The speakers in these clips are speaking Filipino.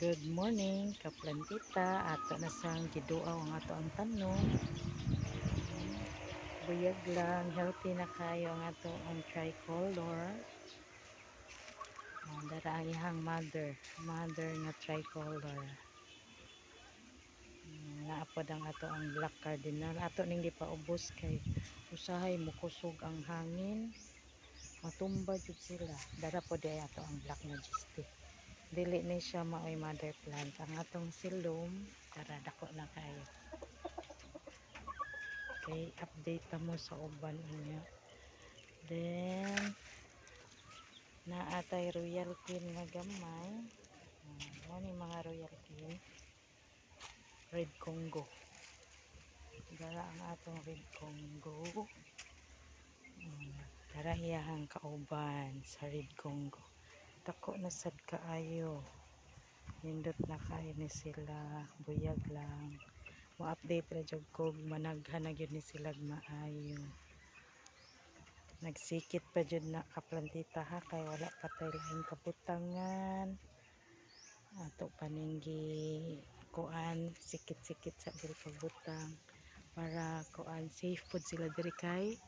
Good morning, kaplantita. Ato na sang giduaw ang ato ang tanom. Buyag lang, healthy na kayo ang ato ang tricolor. Dara ang ihang mother nga tricolor. Naapod ang ato ang black cardinal. Ato ning di pa ubos kay usahay mukusog ang hangin. Matumba jud sila. Dara po di ato ang black majestic. Dili ni siya maoy mother plant. Ang atong silom, tara dako na kayo. Okay, update mo sa uban niya. Then naatay royal queen nga gamay. Ano mga royal queen? Red Congo. Dara ang atong red Congo. Dara iyahang kauban sa red Congo. Dako na sad kaayo. Nindot na kayo ni sila, buyag lang. Mo-update ra jud ko managhan na gyud ni sila maayo. Nagsikit pa jud na kaplantita ha kay wala pa tay laing kabutangan. Ato paninggi kuan sikit-sikit sa diri pagbutang para kuan safe pud sila diri kay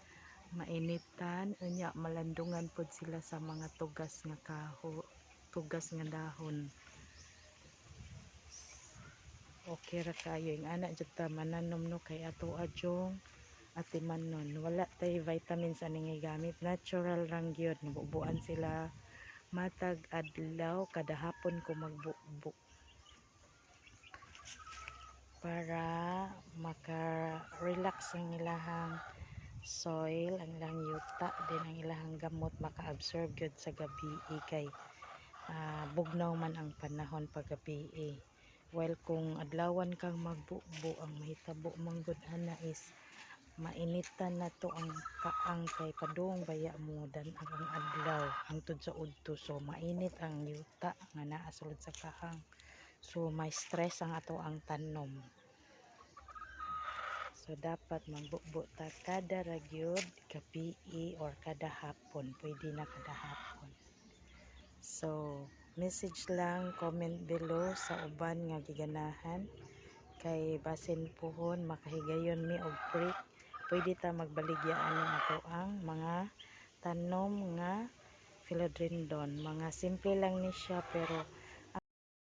mainitan unya malandungan pud sila sa mga tugas nga tugas nga dahon. Okay ra kayo yung anak jud ta mananom no kay ato adjong atimanon wala tay vitamins ani gamit, natural lang gyud. Nabubuan sila matag adlaw kada hapon ko magbukbuk para maka-relax ang ilahang soil, ang ilang yuta, din ang ilahang gamot maka-absorb gyud sa gabi kay bugnaw man ang panahon pag gabi. While kung adlawan kang magbukbo, ang mahitabo manggod ana is mainitan na to ang kaang kay padung baya mo dan ang adlaw hangtod sa udto, so mainit ang yuta nga naa sulod sa kaang, so may stress ang ato ang tanom. So dapat magbukbo ta kada ragyod gabi or kada hapon, pwede na kada hapon. So message lang, comment below sa uban nga giganahan kay basin pohon makahigayon mi og break, pwede ta magbaligyaan ng ato ang mga tanom nga philodendron. Mga simple lang ni siya pero